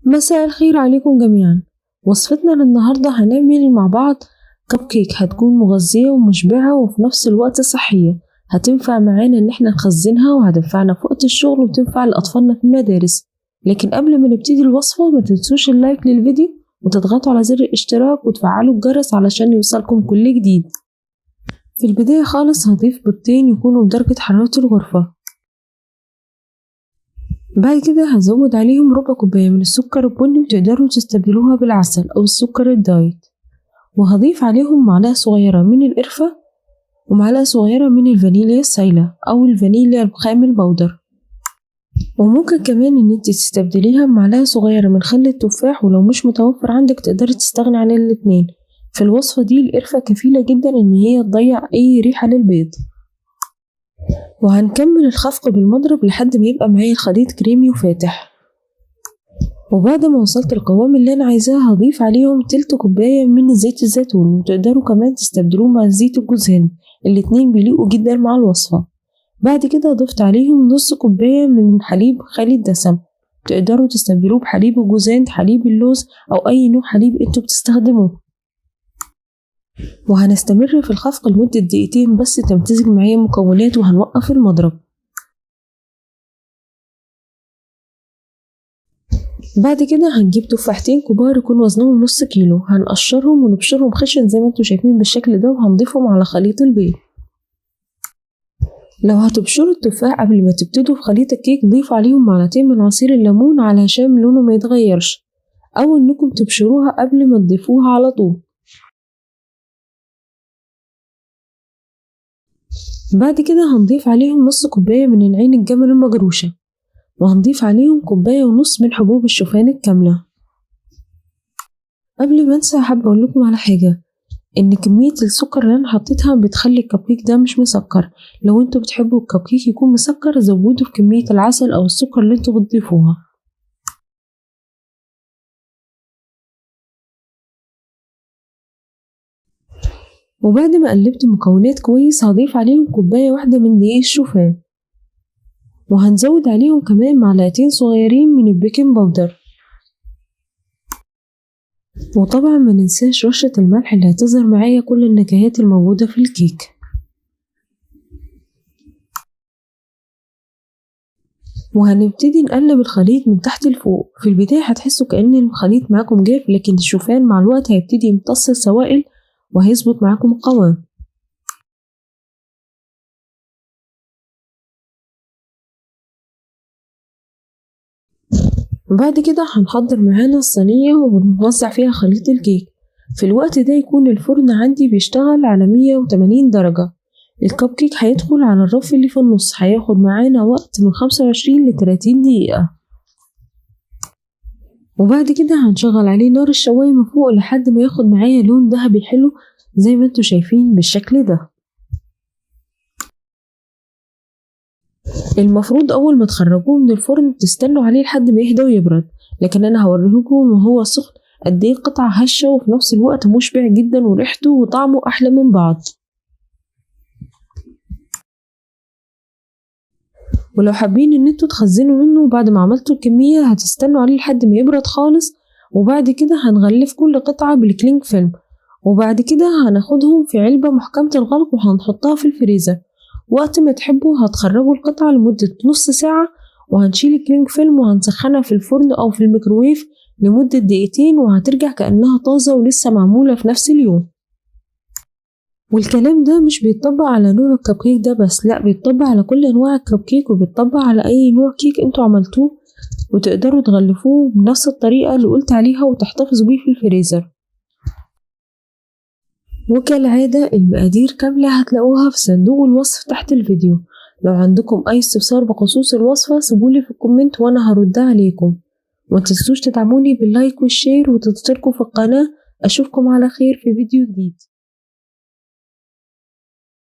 مساء الخير عليكم جميعا. وصفتنا للنهاردة هنعمل مع بعض كب كيك هتكون مغذية ومشبعة وفي نفس الوقت صحية، هتنفع معانا ان احنا نخزنها وهتنفعنا في وقت الشغل وتنفع لأطفالنا في المدارس. لكن قبل ما نبتدي الوصفة ما تنسوش اللايك للفيديو وتضغطوا على زر الاشتراك وتفعلوا الجرس علشان يوصلكم كل جديد. في البداية خالص هضيف بيضتين يكونوا بدرجة حرارة الغرفة. بعد كده هزود عليهم ربع كوباية من السكر البني وتقدروا تستبدلوها بالعسل أو السكر الدايت، وهضيف عليهم معلقة صغيرة من القرفة ومعلقة صغيرة من الفانيليا السايلة أو الفانيليا الخام البودر، وممكن كمان إن انت تستبدليها بمعلقة صغيرة من خل التفاح، ولو مش متوفر عندك تقدري تستغني عن الاتنين. في الوصفة دي القرفة كفيلة جدا إن هي تضيع أي ريحة للبيض. وهنكمل الخفق بالمضرب لحد ما يبقى معايا الخليط كريمي وفاتح. وبعد ما وصلت القوام اللي انا عايزاه هضيف عليهم تلت كوباية من زيت الزيتون، وتقدروا كمان تستبدلوه مع زيت الجوز هند، الاتنين بيليقوا جدا مع الوصفة. بعد كده ضفت عليهم نص كوباية من حليب خالي الدسم، تقدروا تستبدلوه بحليب الجوز هند، حليب اللوز او اي نوع حليب انتوا بتستخدموه. وهنستمر في الخفق لمدة دقيقتين بس تمتزج معايا مكونات، وهنوقف المضرب. بعد كده هنجيب تفاحتين كبار يكون وزنهم نص كيلو، هنقشرهم ونبشرهم خشن زي ما انتوا شايفين بالشكل ده، وهنضيفهم على خليط البيض. لو هتبشروا التفاح قبل ما تبتدوا في خليط الكيك ضيفوا عليهم معلقتين من عصير الليمون علشان لونه ما يتغيرش، او انكم تبشروها قبل ما تضيفوها على طول. بعد كده هنضيف عليهم نص كوباية من العين الجمل المجروشة، وهنضيف عليهم كوباية ونص من حبوب الشوفان الكاملة. قبل ما انسى حابة اقول لكم على حاجة، ان كمية السكر اللي انا حطيتها بتخلي الكب كيك ده مش مسكر. لو انتوا بتحبوا الكب كيك يكون مسكر زودوا في كمية العسل او السكر اللي انتوا بتضيفوها. وبعد ما قلبت المكونات كويس هضيف عليهم كوباية واحدة من دقيق الشوفان، وهنزود عليهم كمان معلقتين صغيرين من البيكنج باودر، وطبعا ما ننساش رشة الملح اللي هتظهر معايا كل النكهات الموجودة في الكيك. وهنبتدي نقلب الخليط من تحت لفوق. في البداية هتحسوا كأن الخليط معاكم جاف، لكن الشوفان مع الوقت هيبتدي يمتص السوائل وهيظبط معاكم القوام. وبعد كده هنحضر معانا الصينية ونوزع فيها خليط الكيك. في الوقت ده يكون الفرن عندي بيشتغل على 180 درجة. الكب كيك هيدخل على الرف اللي في النص، هياخد معانا وقت من 25 ل 30 دقيقة. وبعد كده هنشغل عليه نار الشواية من فوق لحد ما ياخد معايا لون ذهبي حلو زي ما انتوا شايفين بالشكل ده. المفروض اول ما تخرجوه من الفرن تستنوا عليه لحد ما يهدى ويبرد، لكن انا هوريكم وهو سخن قد ايه قطعة هشة وفي نفس الوقت مشبع جدا وريحته وطعمه احلى من بعض. ولو حابين ان انتوا تخزنوا منه بعد ما عملتوا الكمية هتستنوا عليه لحد ما يبرد خالص، وبعد كده هنغلف كل قطعة بالكلينج فيلم، وبعد كده هناخدهم في علبة محكمة الغلق وهنحطها في الفريزر. وقت ما تحبوا هتخرجوا القطعة لمدة نص ساعة، وهنشيل الكلينج فيلم وهنسخنها في الفرن أو في الميكروويف لمدة دقيقتين، وهترجع كأنها طازة ولسه معمولة في نفس اليوم. والكلام ده مش بيتطبق على نوع الكب كيك ده بس، لأ بيتطبق على كل أنواع الكب كيك، وبيتطبق على أي نوع كيك انتوا عملتوه وتقدروا تغلفوه بنفس الطريقة اللي قلت عليها وتحتفظوا بيه في الفريزر. وكالعادة المقادير كاملة هتلاقوها في صندوق الوصف تحت الفيديو. لو عندكم أي استفسار بخصوص الوصفة سيبولي في الكومنت وأنا هردها عليكم. ومتنسوش تدعموني باللايك والشير وتشتركوا في القناة. أشوفكم على خير في فيديو جديد.